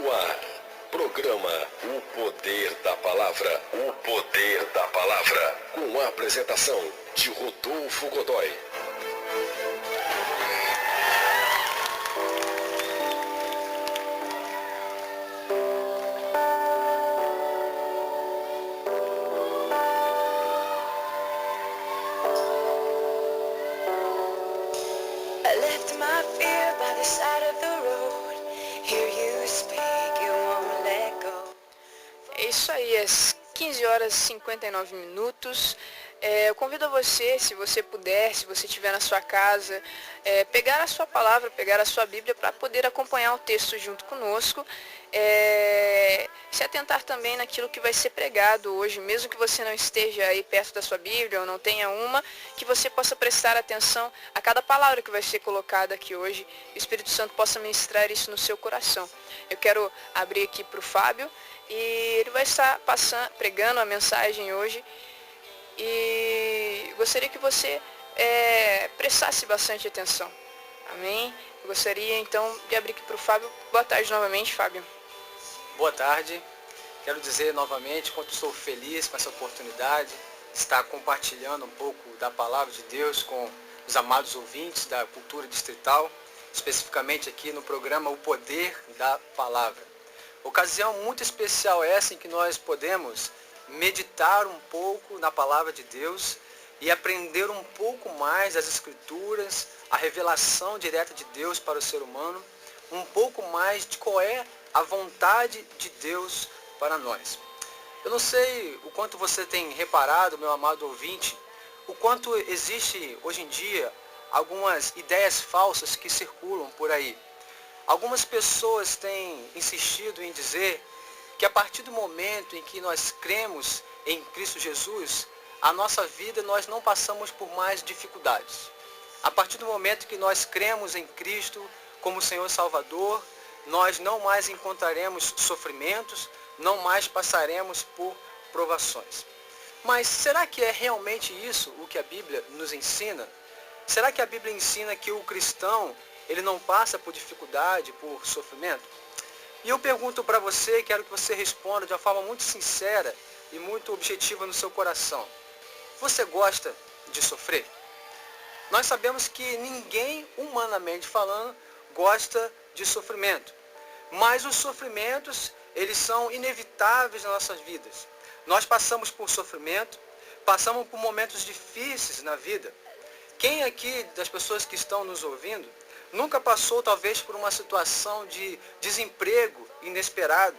no ar. Programa O Poder da Palavra. O Poder da Palavra. Com a apresentação de Rodolfo Godoy. É isso aí, às 15 horas e 59 minutos. Eu convido a você, se você puder, se você estiver na sua casa, pegar a sua palavra, pegar a sua Bíblia para poder acompanhar o texto junto conosco. Se atentar também naquilo que vai ser pregado hoje, mesmo que você não esteja aí perto da sua Bíblia ou não tenha uma, que você possa prestar atenção a cada palavra que vai ser colocada aqui hoje, e o Espírito Santo possa ministrar isso no seu coração. Eu quero abrir aqui para o Fábio, e ele vai estar pregando a mensagem hoje, e gostaria que você prestasse bastante atenção. Amém? Eu gostaria então de abrir aqui para o Fábio. Boa tarde novamente, Fábio. Boa tarde. Quero dizer novamente quanto estou feliz com essa oportunidade de estar compartilhando um pouco da palavra de Deus com os amados ouvintes da Cultura Distrital, especificamente aqui no programa O Poder da Palavra. Ocasião muito especial essa em que nós podemos meditar um pouco na palavra de Deus e aprender um pouco mais das Escrituras, a revelação direta de Deus para o ser humano, um pouco mais de qual é a vontade de Deus para nós. Eu não sei o quanto você tem reparado, meu amado ouvinte, o quanto existe hoje em dia algumas ideias falsas que circulam por aí. Algumas pessoas têm insistido em dizer que a partir do momento em que nós cremos em Cristo Jesus, a nossa vida nós não passamos por mais dificuldades. A partir do momento que nós cremos em Cristo como Senhor Salvador, nós não mais encontraremos sofrimentos, não mais passaremos por provações. Mas será que é realmente isso o que a Bíblia nos ensina? Será que a Bíblia ensina que o cristão ele não passa por dificuldade, por sofrimento? E eu pergunto para você, quero que você responda de uma forma muito sincera e muito objetiva no seu coração. Você gosta de sofrer? Nós sabemos que ninguém, humanamente falando, gosta de sofrimento. Mas os sofrimentos, eles são inevitáveis nas nossas vidas. Nós passamos por sofrimento, passamos por momentos difíceis na vida. Quem aqui das pessoas que estão nos ouvindo nunca passou talvez por uma situação de desemprego inesperado,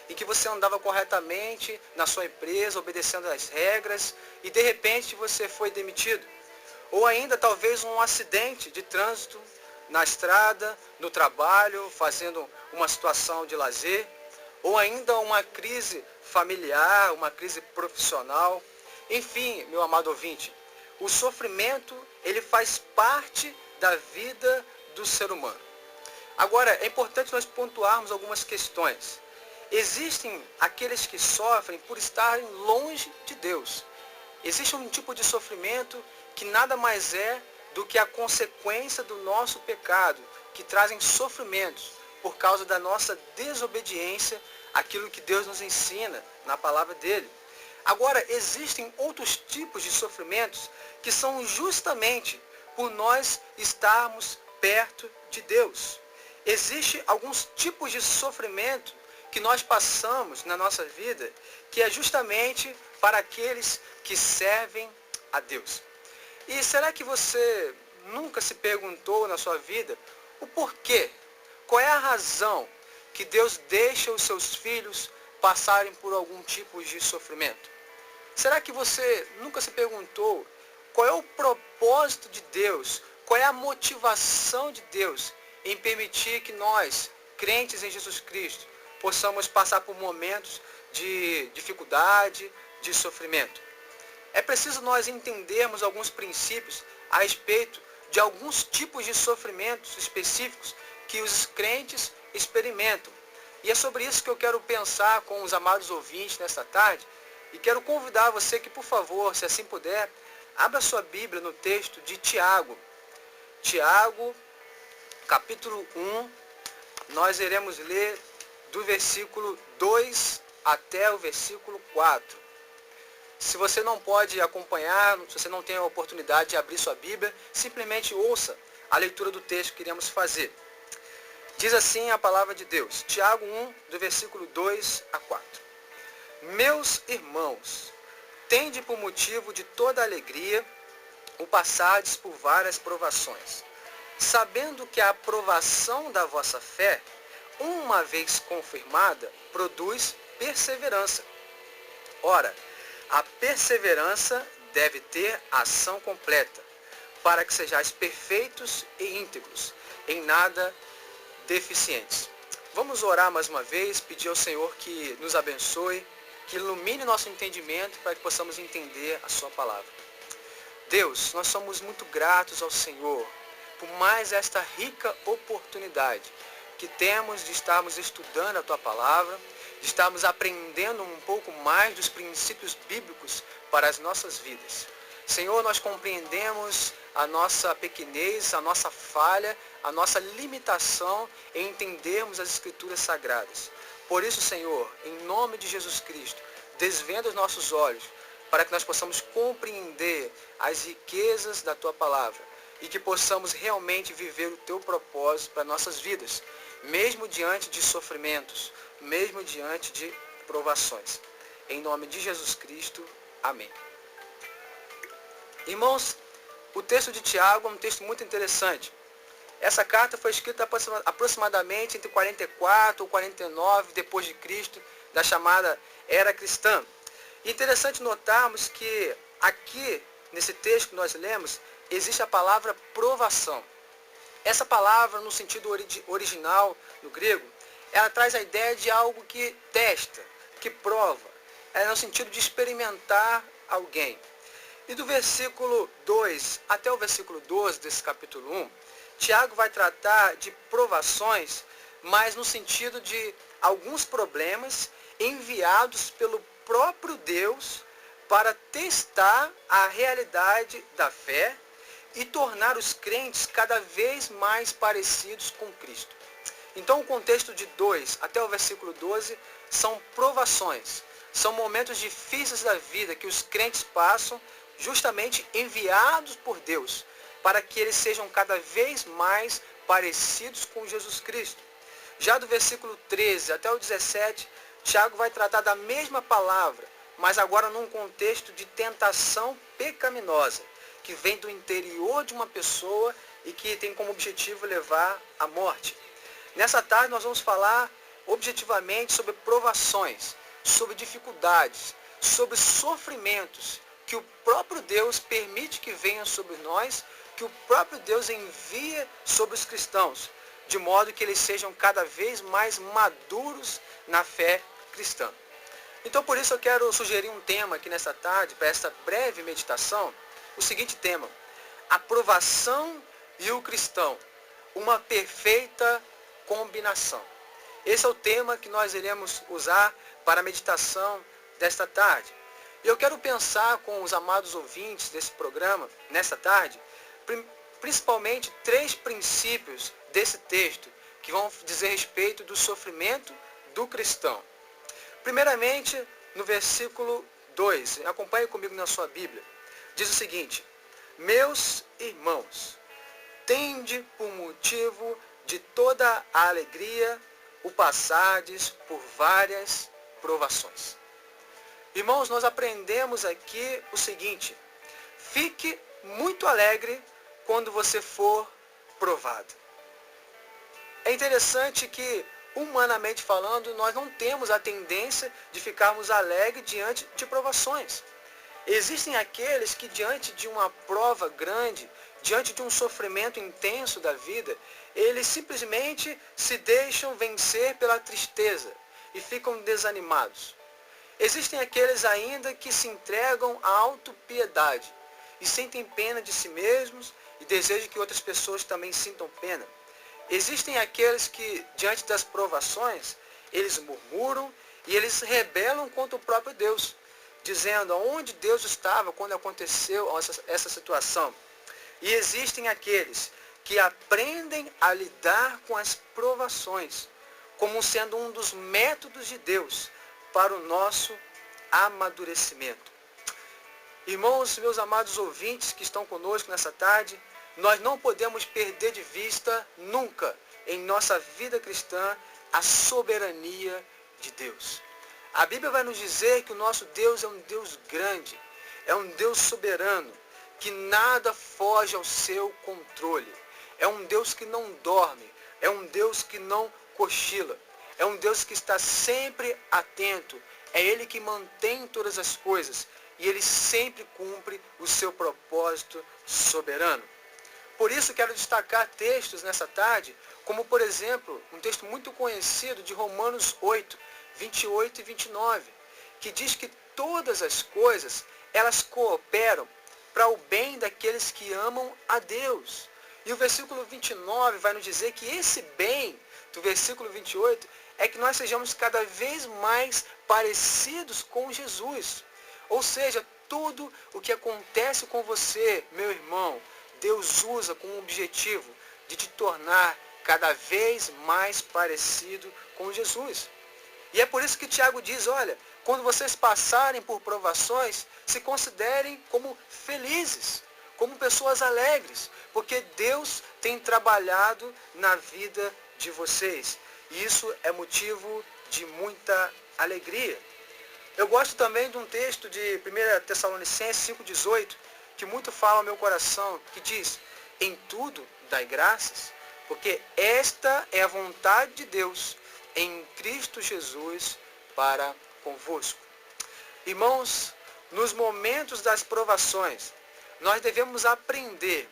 em que você andava corretamente na sua empresa, obedecendo às regras, e de repente você foi demitido? Ou ainda talvez um acidente de trânsito na estrada, no trabalho, fazendo uma situação de lazer, ou ainda uma crise familiar, uma crise profissional. Enfim, meu amado ouvinte, o sofrimento, ele faz parte da vida do ser humano. Agora, é importante nós pontuarmos algumas questões. Existem aqueles que sofrem por estarem longe de Deus. Existe um tipo de sofrimento que nada mais é do que a consequência do nosso pecado, que trazem sofrimentos por causa da nossa desobediência àquilo que Deus nos ensina na palavra dele. Agora, existem outros tipos de sofrimentos que são justamente por nós estarmos perto de Deus. Existem alguns tipos de sofrimento que nós passamos na nossa vida, que é justamente para aqueles que servem a Deus. E será que você nunca se perguntou na sua vida o porquê? Qual é a razão que Deus deixa os seus filhos passarem por algum tipo de sofrimento? Será que você nunca se perguntou qual é o propósito de Deus? Qual é a motivação de Deus em permitir que nós, crentes em Jesus Cristo, possamos passar por momentos de dificuldade, de sofrimento? É preciso nós entendermos alguns princípios a respeito de alguns tipos de sofrimentos específicos que os crentes experimentam. E é sobre isso que eu quero pensar com os amados ouvintes nesta tarde. E quero convidar você que, por favor, se assim puder, abra sua Bíblia no texto de Tiago. Tiago, capítulo 1, nós iremos ler do versículo 2 até o versículo 4. Se você não pode acompanhar, se você não tem a oportunidade de abrir sua Bíblia, simplesmente ouça a leitura do texto que iremos fazer. Diz assim a palavra de Deus, Tiago 1, do versículo 2 a 4. Meus irmãos, tende por motivo de toda alegria o passardes por várias provações, sabendo que a aprovação da vossa fé, uma vez confirmada, produz perseverança. Ora, a perseverança deve ter ação completa, para que sejais perfeitos e íntegros, em nada deficientes. Vamos orar mais uma vez, pedir ao Senhor que nos abençoe, que ilumine nosso entendimento para que possamos entender a sua palavra. Deus, nós somos muito gratos ao Senhor por mais esta rica oportunidade que temos de estarmos estudando a tua palavra, de estarmos aprendendo um pouco mais dos princípios bíblicos para as nossas vidas. Senhor, nós compreendemos a nossa pequenez, a nossa falha, a nossa limitação em entendermos as Escrituras Sagradas. Por isso, Senhor, em nome de Jesus Cristo, desvenda os nossos olhos para que nós possamos compreender as riquezas da tua palavra e que possamos realmente viver o teu propósito para nossas vidas, mesmo diante de sofrimentos, mesmo diante de provações. Em nome de Jesus Cristo, amém. Irmãos, o texto de Tiago é um texto muito interessante. Essa carta foi escrita aproximadamente entre 44 ou 49 depois de Cristo, da chamada Era Cristã. E interessante notarmos que aqui, nesse texto que nós lemos, existe a palavra provação. Essa palavra, no sentido original, no grego, ela traz a ideia de algo que testa, que prova. É no sentido de experimentar alguém. E do versículo 2 até o versículo 12 desse capítulo 1, Tiago vai tratar de provações, mas no sentido de alguns problemas enviados pelo próprio Deus para testar a realidade da fé e tornar os crentes cada vez mais parecidos com Cristo. Então o contexto de 2 até o versículo 12 são provações, são momentos difíceis da vida que os crentes passam justamente enviados por Deus, para que eles sejam cada vez mais parecidos com Jesus Cristo. Já do versículo 13 até o 17, Tiago vai tratar da mesma palavra, mas agora num contexto de tentação pecaminosa, que vem do interior de uma pessoa e que tem como objetivo levar à morte. Nessa tarde nós vamos falar objetivamente sobre provações, sobre dificuldades, sobre sofrimentos que o próprio Deus permite que venham sobre nós, que o próprio Deus envia sobre os cristãos, de modo que eles sejam cada vez mais maduros na fé cristã. Então por isso eu quero sugerir um tema aqui nessa tarde, para esta breve meditação, o seguinte tema: a provação e o cristão, uma perfeita combinação. Esse é o tema que nós iremos usar para a meditação desta tarde. E eu quero pensar com os amados ouvintes desse programa, nessa tarde, principalmente 3 princípios desse texto, que vão dizer respeito do sofrimento do cristão. Primeiramente, no versículo 2, acompanhe comigo na sua Bíblia, diz o seguinte: meus irmãos, tende por motivo de toda a alegria o passardes por várias provações. Irmãos, nós aprendemos aqui o seguinte: fique muito alegre quando você for provado. É interessante que, humanamente falando, nós não temos a tendência de ficarmos alegres diante de provações. Existem aqueles que, diante de uma prova grande, diante de um sofrimento intenso da vida, eles simplesmente se deixam vencer pela tristeza e ficam desanimados. Existem aqueles ainda que se entregam à autopiedade e sentem pena de si mesmos e desejam que outras pessoas também sintam pena. Existem aqueles que, diante das provações, eles murmuram e eles se rebelam contra o próprio Deus, dizendo aonde Deus estava quando aconteceu essa situação. E existem aqueles que aprendem a lidar com as provações, como sendo um dos métodos de Deus para o nosso amadurecimento. Irmãos, meus amados ouvintes que estão conosco nessa tarde, nós não podemos perder de vista nunca em nossa vida cristã a soberania de Deus. A Bíblia vai nos dizer que o nosso Deus é um Deus grande, é um Deus soberano, que nada foge ao seu controle. É um Deus que não dorme, é um Deus que não cochila, é um Deus que está sempre atento, é Ele que mantém todas as coisas e Ele sempre cumpre o seu propósito soberano. Por isso quero destacar textos nessa tarde, como por exemplo, um texto muito conhecido de Romanos 8, 28 e 29, que diz que todas as coisas, elas cooperam para o bem daqueles que amam a Deus. E o versículo 29 vai nos dizer que esse bem, do versículo 28, é que nós sejamos cada vez mais parecidos com Jesus. Ou seja, tudo o que acontece com você, meu irmão, Deus usa com o objetivo de te tornar cada vez mais parecido com Jesus. E é por isso que Tiago diz, olha, quando vocês passarem por provações, se considerem como felizes, como pessoas alegres, porque Deus tem trabalhado na vida de vocês. E isso é motivo de muita alegria. Eu gosto também de um texto de 1 Tessalonicenses 5,18, que muito fala ao meu coração, que diz, em tudo dai graças, porque esta é a vontade de Deus em Cristo Jesus para convosco. Irmãos, nos momentos das provações, nós devemos aprender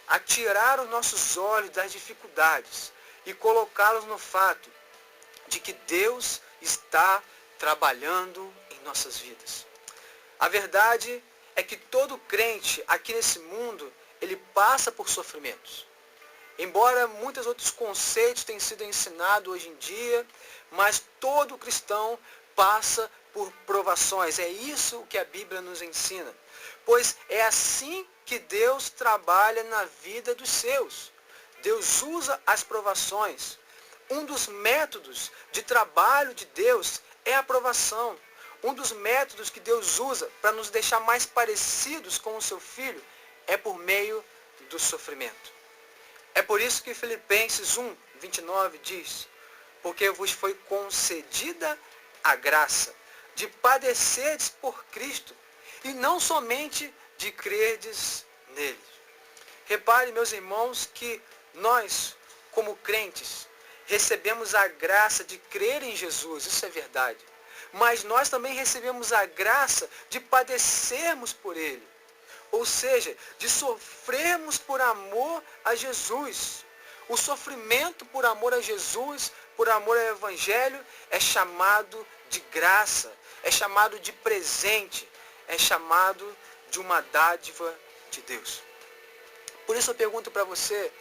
a tirar os nossos olhos das dificuldades e colocá-los no fato de que Deus está trabalhando em nossas vidas. A verdade é que todo crente aqui nesse mundo, ele passa por sofrimentos. Embora muitos outros conceitos tenham sido ensinados hoje em dia, mas todo cristão passa por provações. É isso que a Bíblia nos ensina. Pois é assim que Deus trabalha na vida dos seus. Deus usa as provações. Um dos métodos de trabalho de Deus é a provação. Um dos métodos que Deus usa para nos deixar mais parecidos com o seu Filho é por meio do sofrimento. É por isso que Filipenses 1, 29 diz, porque vos foi concedida a graça de padecerdes por Cristo e não somente de crerdes nele. Repare, meus irmãos, que nós, como crentes, recebemos a graça de crer em Jesus, isso é verdade. Mas nós também recebemos a graça de padecermos por ele. Ou seja, de sofrermos por amor a Jesus. O sofrimento por amor a Jesus, por amor ao Evangelho, é chamado de graça, é chamado de presente, é chamado de uma dádiva de Deus. Por isso eu pergunto para você,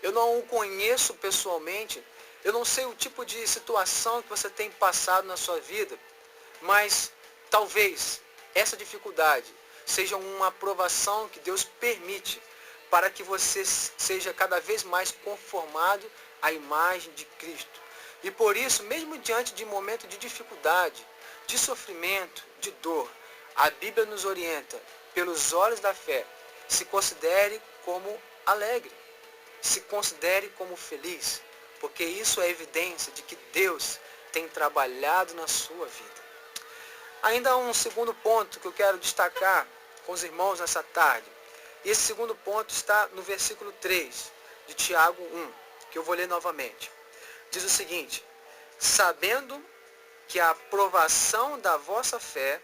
eu não o conheço pessoalmente, eu não sei o tipo de situação que você tem passado na sua vida, mas talvez essa dificuldade seja uma provação que Deus permite para que você seja cada vez mais conformado à imagem de Cristo. E por isso, mesmo diante de momentos de dificuldade, de sofrimento, de dor, a Bíblia nos orienta, pelos olhos da fé, se considere como alegre, se considere como feliz, porque isso é evidência de que Deus tem trabalhado na sua vida. Ainda há um segundo ponto que eu quero destacar com os irmãos nessa tarde. E esse segundo ponto está no versículo 3 de Tiago 1, que eu vou ler novamente. Diz o seguinte, sabendo que a aprovação da vossa fé,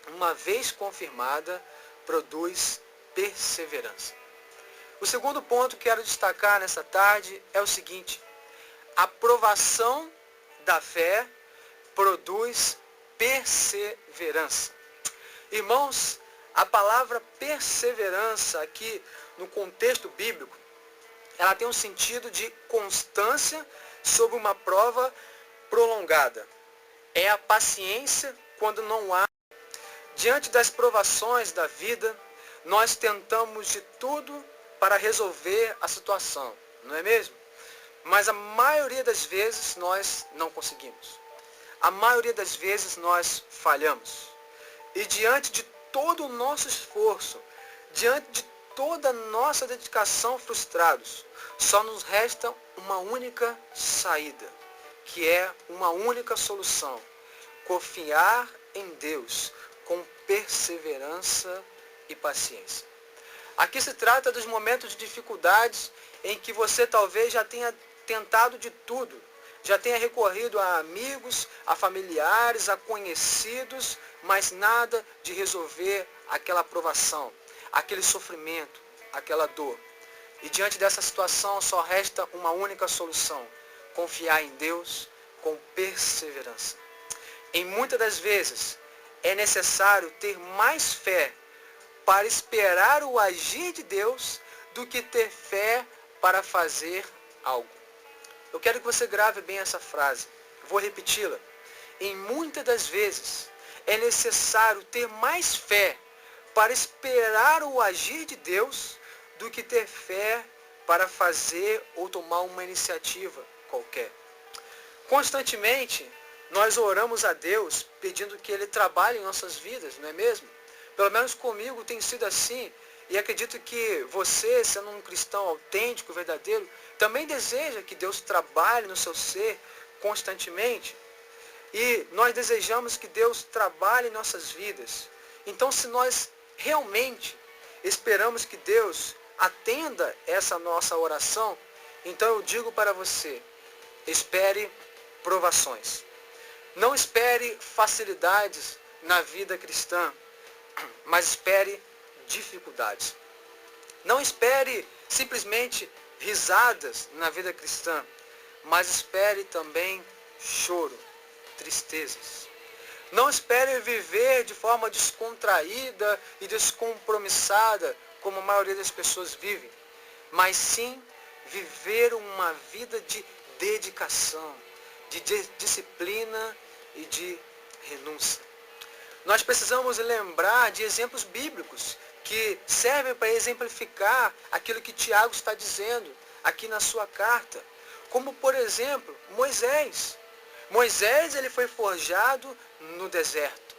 uma vez confirmada, produz perseverança. O segundo ponto que quero destacar nessa tarde é o seguinte, a aprovação da fé produz perseverança. Irmãos, a palavra perseverança aqui no contexto bíblico, ela tem um sentido de constância sobre uma prova prolongada. É a paciência quando não há. Diante das provações da vida, nós tentamos de tudo para resolver a situação, não é mesmo? mas a maioria das vezes nós não conseguimos. A maioria das vezes nós falhamos. E diante de todo o nosso esforço, diante de toda a nossa dedicação frustrados, só nos resta uma única saída, que é uma única solução: confiar em Deus com perseverança e paciência. Aqui se trata dos momentos de dificuldades em que você talvez já tenha tentado de tudo, já tenha recorrido a amigos, a familiares, a conhecidos, mas nada de resolver aquela provação, aquele sofrimento, aquela dor. E diante dessa situação só resta uma única solução: confiar em Deus com perseverança. Em muitas das vezes é necessário ter mais fé para esperar o agir de Deus do que ter fé para fazer algo. Eu quero que você grave bem essa frase. Vou repeti-la. Em muitas das vezes é necessário ter mais fé para esperar o agir de Deus do que ter fé para fazer ou tomar uma iniciativa qualquer. Constantemente, nós oramos a Deus pedindo que Ele trabalhe em nossas vidas, não é mesmo? Pelo menos comigo tem sido assim, e acredito que você, sendo um cristão autêntico, verdadeiro, também deseja que Deus trabalhe no seu ser constantemente. E nós desejamos que Deus trabalhe em nossas vidas. Então, se nós realmente esperamos que Deus atenda essa nossa oração, então eu digo para você: espere provações. Não espere facilidades na vida cristã, mas espere dificuldades. Não espere simplesmente risadas na vida cristã, mas espere também choro, tristezas. Não espere viver de forma descontraída e descompromissada, como a maioria das pessoas vivem, mas sim viver uma vida de dedicação, de disciplina e de renúncia. Nós precisamos lembrar de exemplos bíblicos que servem para exemplificar aquilo que Tiago está dizendo aqui na sua carta. Como, por exemplo, Moisés. Moisés, ele foi forjado no deserto.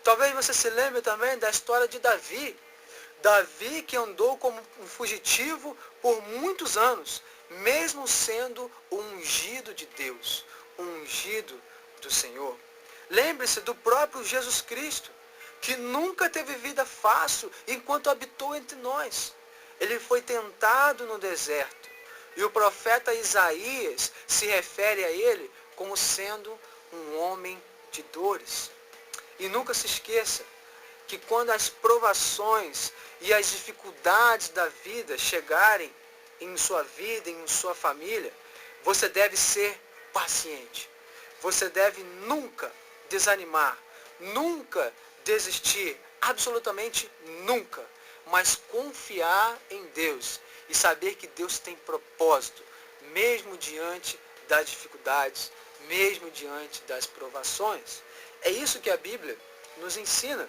Talvez você se lembre também da história de Davi. Davi que andou como um fugitivo por muitos anos, mesmo sendo o ungido de Deus, o ungido do Senhor. Lembre-se do próprio Jesus Cristo, que nunca teve vida fácil enquanto habitou entre nós. Ele foi tentado no deserto. E o profeta Isaías se refere a ele como sendo um homem de dores. E nunca se esqueça que quando as provações e as dificuldades da vida chegarem em sua vida, em sua família, você deve ser paciente. Você deve nunca desanimar, nunca desistir, absolutamente nunca, mas confiar em Deus e saber que Deus tem propósito, mesmo diante das dificuldades, mesmo diante das provações. É isso que a Bíblia nos ensina.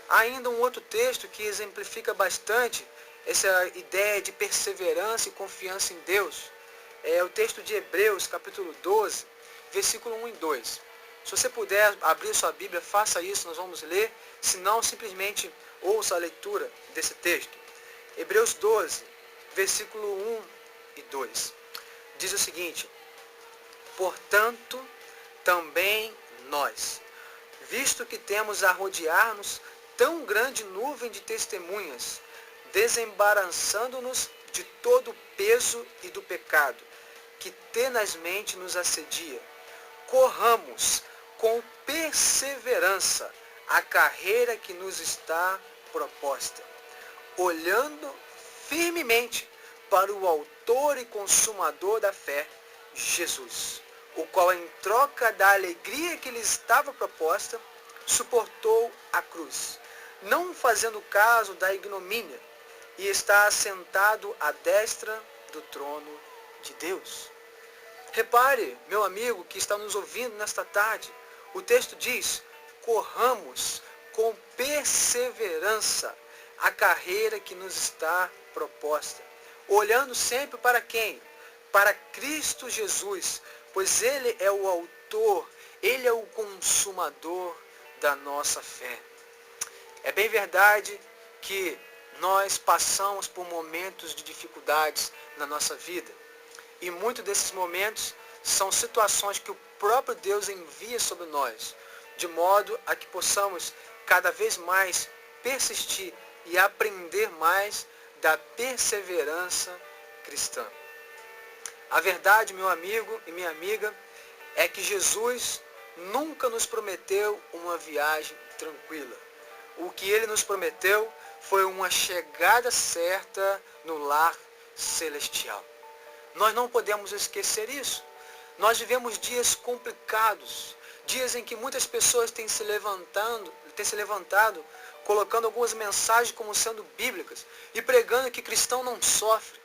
Há ainda um outro texto que exemplifica bastante essa ideia de perseverança e confiança em Deus. É o texto de Hebreus, capítulo 12, versículo 1 e 2. Se você puder abrir sua Bíblia, faça isso, nós vamos ler. Se não, simplesmente ouça a leitura desse texto. Hebreus 12, versículo 1 e 2. Diz o seguinte: portanto, também nós, visto que temos a rodear-nos tão grande nuvem de testemunhas, desembaraçando-nos de todo o peso e do pecado, que tenazmente nos assedia, corramos com perseverança a carreira que nos está proposta, olhando firmemente para o autor e consumador da fé, Jesus, o qual, em troca da alegria que lhe estava proposta, suportou a cruz, não fazendo caso da ignomínia, e está assentado à destra do trono de Deus. Repare, meu amigo que está nos ouvindo nesta tarde, o texto diz: corramos com perseverança a carreira que nos está proposta. Olhando sempre para quem? para Cristo Jesus, pois Ele é o autor, Ele é o consumador da nossa fé. É bem verdade que nós passamos por momentos de dificuldades na nossa vida. E muitos desses momentos são situações que o próprio Deus envia sobre nós, de modo a que possamos cada vez mais persistir e aprender mais da perseverança cristã. A verdade, meu amigo e minha amiga, é que Jesus nunca nos prometeu uma viagem tranquila. O que Ele nos prometeu foi uma chegada certa no lar celestial. Nós não podemos esquecer isso. Nós vivemos dias complicados, dias em que muitas pessoas têm se levantado, colocando algumas mensagens como sendo bíblicas e pregando que cristão não sofre,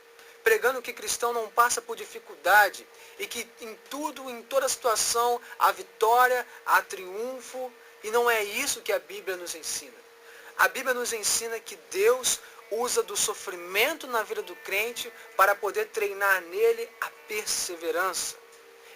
pregando que cristão não passa por dificuldade e que em tudo, em toda situação, há vitória, há triunfo, e não é isso que a Bíblia nos ensina. A Bíblia nos ensina que Deus usa do sofrimento na vida do crente para poder treinar nele a perseverança.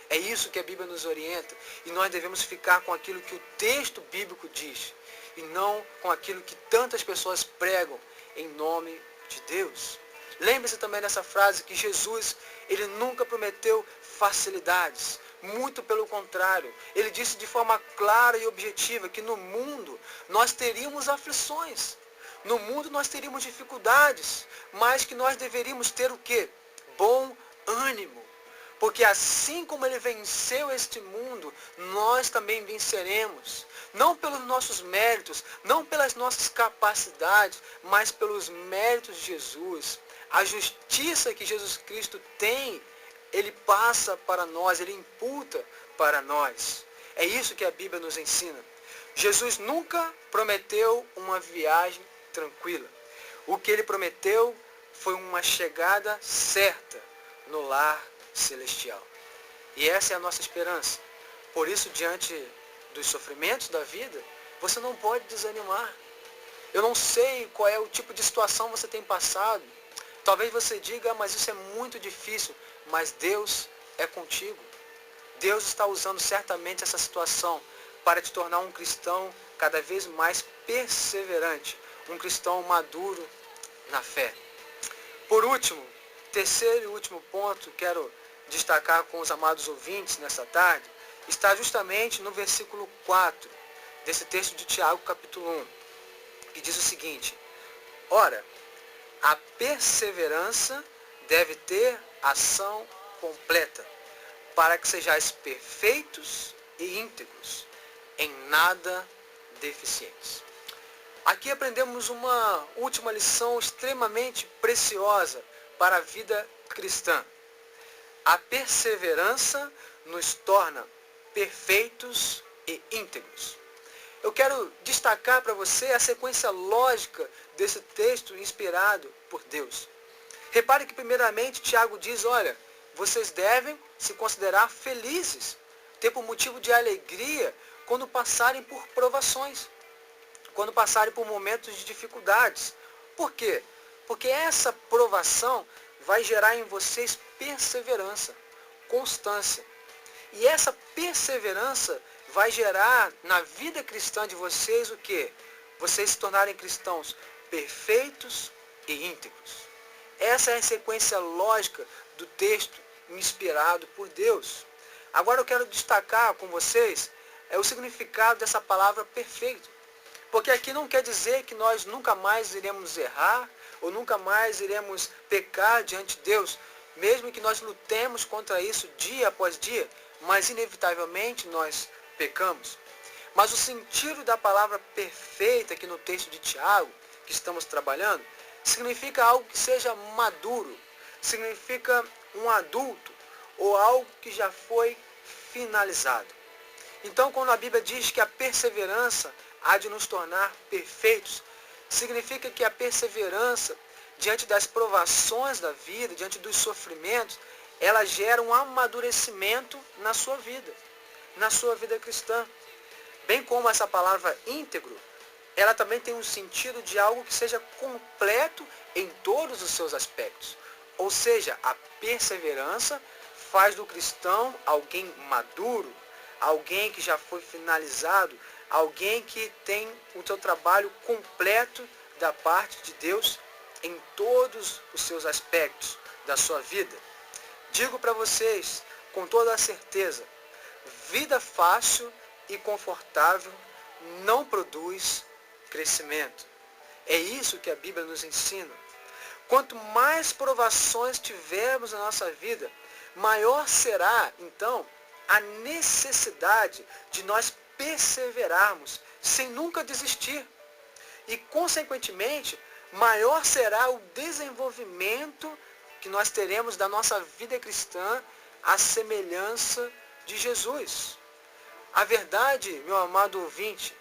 É isso que a Bíblia nos orienta, e nós devemos ficar com aquilo que o texto bíblico diz, e não com aquilo que tantas pessoas pregam em nome de Deus. Lembre-se também dessa frase que Jesus, Ele nunca prometeu facilidades. Muito pelo contrário, Ele disse de forma clara e objetiva que no mundo nós teríamos aflições. No mundo nós teríamos dificuldades, mas que nós deveríamos ter o quê? Bom ânimo. Porque assim como Ele venceu este mundo, nós também venceremos. Não pelos nossos méritos, não pelas nossas capacidades, mas pelos méritos de Jesus. A justiça que Jesus Cristo tem, Ele passa para nós, Ele imputa para nós. É isso que a Bíblia nos ensina. Jesus nunca prometeu uma viagem tranquila. O que Ele prometeu foi uma chegada certa no lar celestial. E essa é a nossa esperança. Por isso, diante dos sofrimentos da vida, você não pode desanimar. Eu não sei qual é o tipo de situação que você tem passado. Talvez você diga, mas isso é muito difícil. Mas Deus é contigo. Deus está usando certamente essa situação para te tornar um cristão cada vez mais perseverante. Um cristão maduro na fé. Por último, terceiro e último ponto, quero destacar com os amados ouvintes nessa tarde, está justamente no versículo 4 desse texto de Tiago, capítulo 1, que diz o seguinte: ora, a perseverança deve ter ação completa, para que sejais perfeitos e íntegros, em nada deficientes. Aqui aprendemos uma última lição extremamente preciosa para a vida cristã. A perseverança nos torna perfeitos e íntegros. Eu quero destacar para você a sequência lógica desse texto inspirado por Deus. Repare que primeiramente Tiago diz, olha, vocês devem se considerar felizes, ter por motivo de alegria quando passarem por provações, quando passarem por momentos de dificuldades. Por quê? Porque essa provação vai gerar em vocês perseverança, constância. E essa perseverança vai gerar na vida cristã de vocês o quê? Vocês se tornarem cristãos perfeitos e íntegros. Essa é a sequência lógica do texto inspirado por Deus. Agora eu quero destacar com vocês o significado dessa palavra perfeito. Porque aqui não quer dizer que nós nunca mais iremos errar, ou nunca mais iremos pecar diante de Deus, mesmo que nós lutemos contra isso dia após dia, mas inevitavelmente nós pecamos. Mas o sentido da palavra perfeita aqui no texto de Tiago, que estamos trabalhando, significa algo que seja maduro, significa um adulto, ou algo que já foi finalizado. Então, quando a Bíblia diz que a perseverança há de nos tornar perfeitos, significa que a perseverança, diante das provações da vida, diante dos sofrimentos, ela gera um amadurecimento na sua vida cristã. Bem como essa palavra íntegro, ela também tem um sentido de algo que seja completo em todos os seus aspectos. Ou seja, a perseverança faz do cristão alguém maduro, alguém que já foi finalizado, alguém que tem o seu trabalho completo da parte de Deus em todos os seus aspectos da sua vida. Digo para vocês com toda a certeza, vida fácil e confortável não produz crescimento. É isso que a Bíblia nos ensina. Quanto mais provações tivermos na nossa vida, maior será, então, a necessidade de nós perseverarmos sem nunca desistir. E, consequentemente, maior será o desenvolvimento que nós teremos da nossa vida cristã à semelhança de Jesus. A verdade, meu amado ouvinte,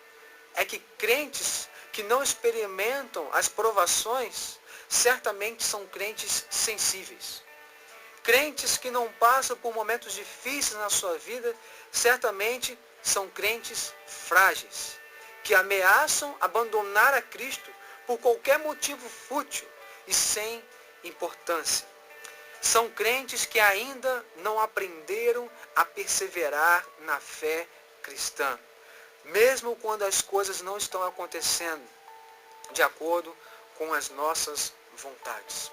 é que crentes que não experimentam as provações, certamente são crentes sensíveis. Crentes que não passam por momentos difíceis na sua vida, certamente são crentes frágeis, que ameaçam abandonar a Cristo por qualquer motivo fútil e sem importância. São crentes que ainda não aprenderam a perseverar na fé cristã, mesmo quando as coisas não estão acontecendo de acordo com as nossas vontades.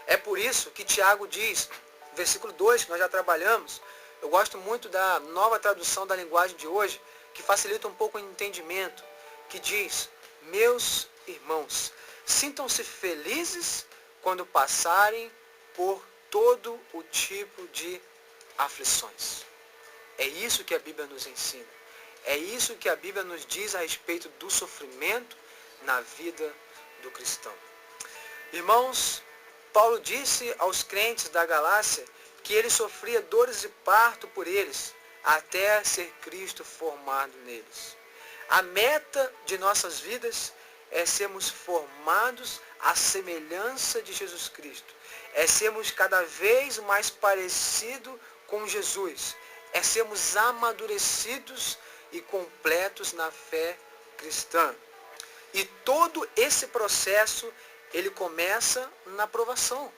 É por isso que Tiago diz, versículo 2, que nós já trabalhamos, eu gosto muito da nova tradução da linguagem de hoje, que facilita um pouco o entendimento, que diz, meus irmãos, sintam-se felizes quando passarem por todo o tipo de aflições. É isso que a Bíblia nos ensina. É isso que a Bíblia nos diz a respeito do sofrimento na vida do cristão. Irmãos, Paulo disse aos crentes da Galácia que ele sofria dores de parto por eles, até ser Cristo formado neles. A meta de nossas vidas é sermos formados à semelhança de Jesus Cristo. É sermos cada vez mais parecidos com Jesus. É sermos amadurecidos e completos na fé cristã. E todo esse processo, ele começa na provação.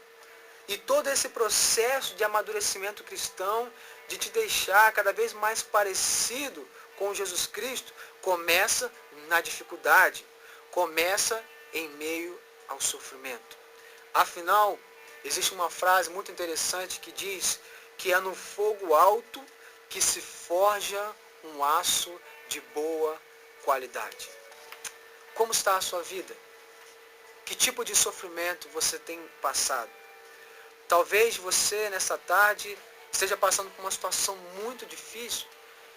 E todo esse processo de amadurecimento cristão, de te deixar cada vez mais parecido com Jesus Cristo, começa na dificuldade, começa em meio ao sofrimento. Afinal, existe uma frase muito interessante que diz que é no fogo alto que se forja um aço de boa qualidade. Como está a sua vida? Que tipo de sofrimento você tem passado? Talvez você, nessa tarde, esteja passando por uma situação muito difícil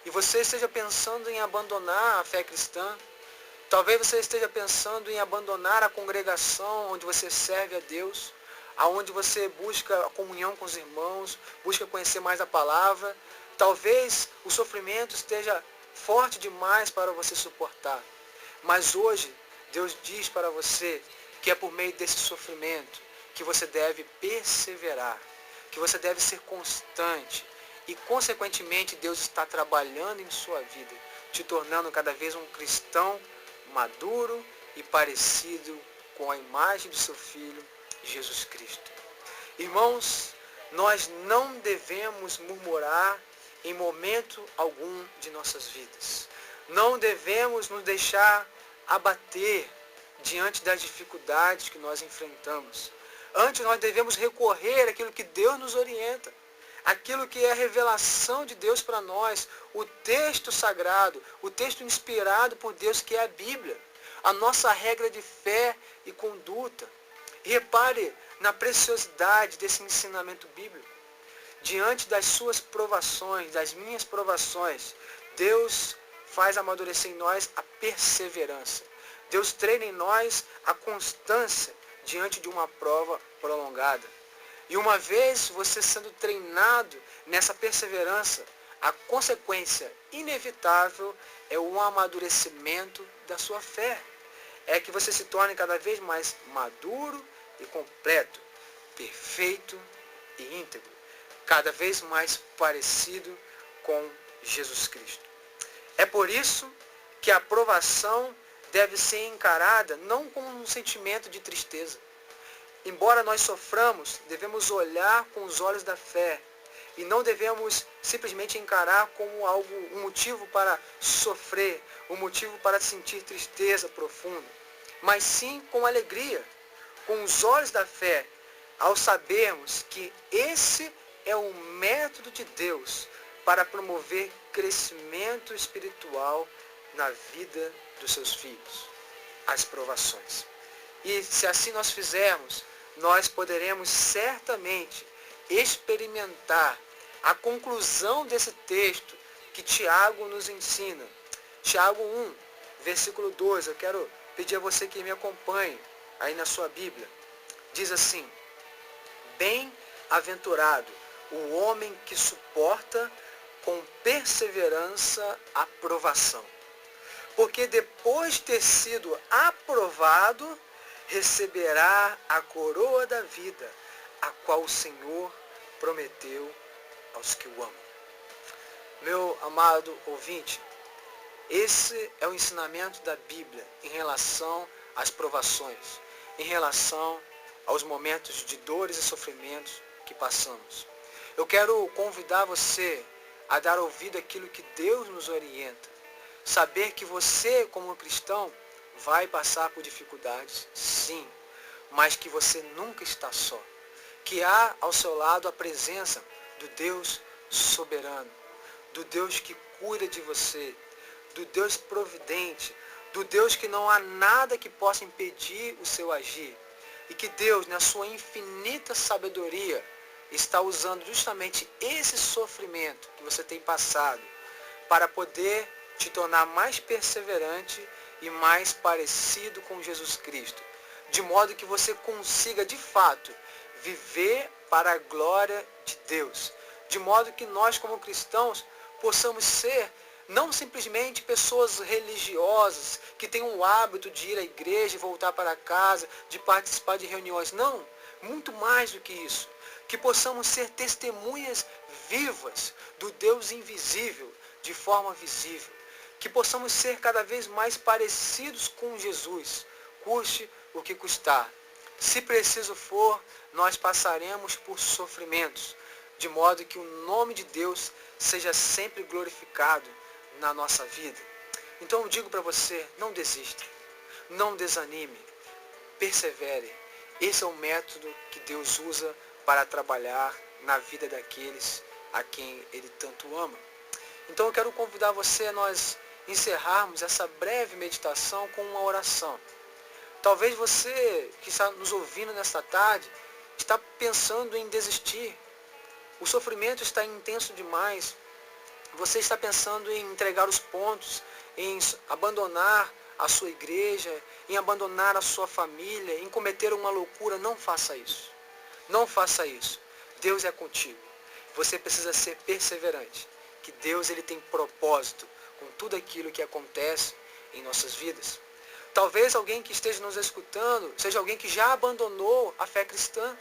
e você esteja pensando em abandonar a fé cristã. Talvez você esteja pensando em abandonar a congregação onde você serve a Deus, aonde você busca a comunhão com os irmãos, busca conhecer mais a palavra. Talvez o sofrimento esteja forte demais para você suportar. Mas hoje, Deus diz para você que é por meio desse sofrimento que você deve perseverar, que você deve ser constante. E, consequentemente, Deus está trabalhando em sua vida, te tornando cada vez um cristão maduro e parecido com a imagem do seu Filho, Jesus Cristo. Irmãos, nós não devemos murmurar em momento algum de nossas vidas. Não devemos nos deixar abater diante das dificuldades que nós enfrentamos. Antes nós devemos recorrer àquilo que Deus nos orienta, aquilo que é a revelação de Deus para nós, o texto sagrado, o texto inspirado por Deus, que é a Bíblia, a nossa regra de fé e conduta. E repare na preciosidade desse ensinamento bíblico. Diante das suas provações, das minhas provações, Deus faz amadurecer em nós a perseverança. Deus treina em nós a constância diante de uma prova prolongada. E uma vez você sendo treinado nessa perseverança, a consequência inevitável é o amadurecimento da sua fé. É que você se torne cada vez mais maduro e completo, perfeito e íntegro, cada vez mais parecido com Jesus Cristo. É por isso que a provação deve ser encarada não com um sentimento de tristeza. embora nós soframos, devemos olhar com os olhos da fé e não devemos simplesmente encarar como algo, um motivo para sofrer, um motivo para sentir tristeza profunda, mas sim com alegria, com os olhos da fé, ao sabermos que esse é o método de Deus para promover crescimento espiritual na vida dos seus filhos, as provações. E se assim nós fizermos, nós poderemos certamente experimentar a conclusão desse texto que Tiago nos ensina. Tiago 1, versículo 2, eu quero pedir a você que me acompanhe aí na sua Bíblia. Diz assim: bem-aventurado o homem que suporta com perseverança a provação, porque depois de ter sido aprovado, receberá a coroa da vida, a qual o Senhor prometeu aos que o amam. Meu amado ouvinte, esse é o ensinamento da Bíblia em relação às provações, em relação aos momentos de dores e sofrimentos que passamos. Eu quero convidar você a dar ouvido àquilo que Deus nos orienta. Saber que você, como cristão, vai passar por dificuldades, sim, mas que você nunca está só. Que há ao seu lado a presença do Deus soberano, do Deus que cuida de você, do Deus providente, do Deus que não há nada que possa impedir o seu agir. E que Deus, na sua infinita sabedoria, está usando justamente esse sofrimento que você tem passado para poder te tornar mais perseverante e mais parecido com Jesus Cristo, de modo que você consiga de fato viver para a glória de Deus, de modo que nós como cristãos possamos ser não simplesmente pessoas religiosas que têm o hábito de ir à igreja e voltar para casa, de participar de reuniões, não, muito mais do que isso, que possamos ser testemunhas vivas do Deus invisível de forma visível, que possamos ser cada vez mais parecidos com Jesus, custe o que custar. Se preciso for, nós passaremos por sofrimentos, de modo que o nome de Deus seja sempre glorificado na nossa vida. Então eu digo para você, não desista, não desanime, persevere. Esse é o método que Deus usa para trabalhar na vida daqueles a quem Ele tanto ama. Então eu quero convidar você a nós encerrarmos essa breve meditação com uma oração. Talvez você que está nos ouvindo nesta tarde está pensando em desistir. O sofrimento está intenso demais. Você está pensando em entregar os pontos, em abandonar a sua igreja, em abandonar a sua família, em cometer uma loucura. Não faça isso. Não faça isso. Deus é contigo. Você precisa ser perseverante. Que Deus ele tem propósito com tudo aquilo que acontece em nossas vidas. Talvez alguém que esteja nos escutando seja alguém que já abandonou a fé cristã.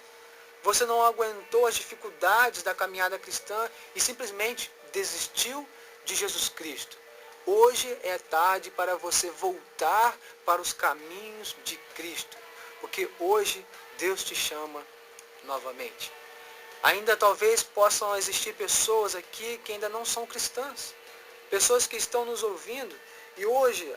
Você não aguentou as dificuldades da caminhada cristã e simplesmente desistiu de Jesus Cristo. Hoje é tarde para você voltar para os caminhos de Cristo, porque hoje Deus te chama novamente. Ainda talvez possam existir pessoas aqui que ainda não são cristãs, pessoas que estão nos ouvindo e hoje,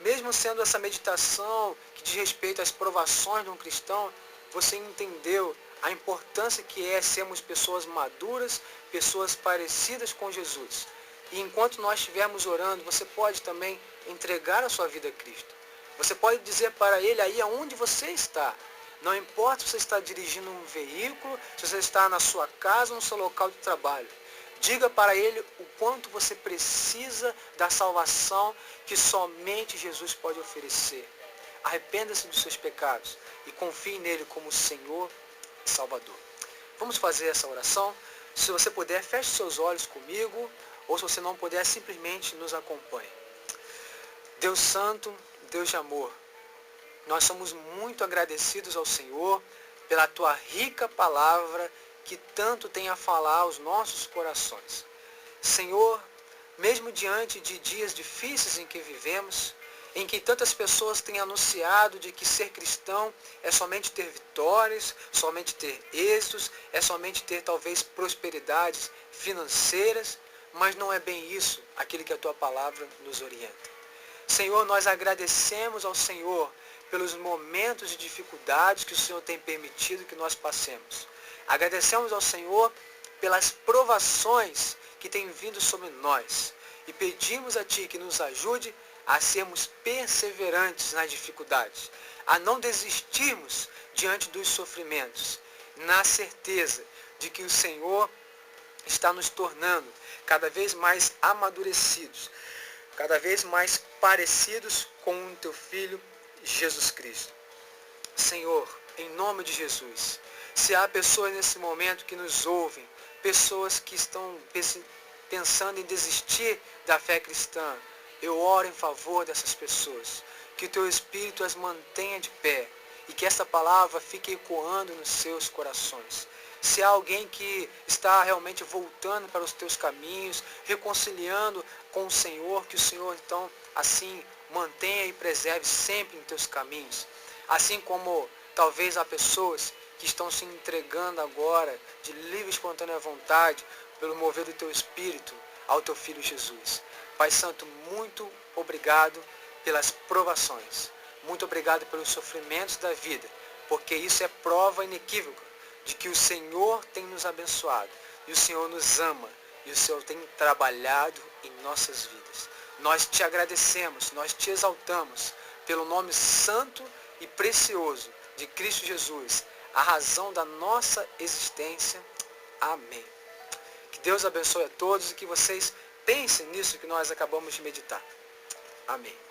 mesmo sendo essa meditação que diz respeito às provações de um cristão, você entendeu a importância que é sermos pessoas maduras, pessoas parecidas com Jesus. E enquanto nós estivermos orando, você pode também entregar a sua vida a Cristo. Você pode dizer para Ele aí aonde você está. Não importa se você está dirigindo um veículo, se você está na sua casa ou no seu local de trabalho. Diga para Ele o quanto você precisa da salvação que somente Jesus pode oferecer. Arrependa-se dos seus pecados e confie nele como Senhor e Salvador. Vamos fazer essa oração? Se você puder, feche seus olhos comigo, ou se você não puder, simplesmente nos acompanhe. Deus Santo, Deus de amor, nós somos muito agradecidos ao Senhor pela Tua rica palavra que tanto tem a falar aos nossos corações. Senhor, mesmo diante de dias difíceis em que vivemos, em que tantas pessoas têm anunciado de que ser cristão é somente ter vitórias, somente ter êxitos, é somente ter talvez prosperidades financeiras, mas não é bem isso aquilo que a tua palavra nos orienta. Senhor, nós agradecemos ao Senhor pelos momentos de dificuldades que o Senhor tem permitido que nós passemos. Agradecemos ao Senhor pelas provações que têm vindo sobre nós. E pedimos a Ti que nos ajude a sermos perseverantes nas dificuldades, a não desistirmos diante dos sofrimentos, na certeza de que o Senhor está nos tornando cada vez mais amadurecidos, cada vez mais parecidos com o Teu Filho, Jesus Cristo. Senhor, em nome de Jesus, se há pessoas nesse momento que nos ouvem, pessoas que estão pensando em desistir da fé cristã, eu oro em favor dessas pessoas, que o Teu Espírito as mantenha de pé e que essa palavra fique ecoando nos seus corações. Se há alguém que está realmente voltando para os Teus caminhos, reconciliando com o Senhor, que o Senhor então assim mantenha e preserve sempre em Teus caminhos. Assim como talvez há pessoas que estão se entregando agora de livre e espontânea vontade pelo mover do Teu Espírito ao Teu Filho Jesus. Pai Santo, muito obrigado pelas provações. Muito obrigado pelos sofrimentos da vida, porque isso é prova inequívoca de que o Senhor tem nos abençoado, e o Senhor nos ama, e o Senhor tem trabalhado em nossas vidas. Nós Te agradecemos, nós Te exaltamos pelo nome santo e precioso de Cristo Jesus, a razão da nossa existência. Amém. Que Deus abençoe a todos e que vocês pensem nisso que nós acabamos de meditar. Amém.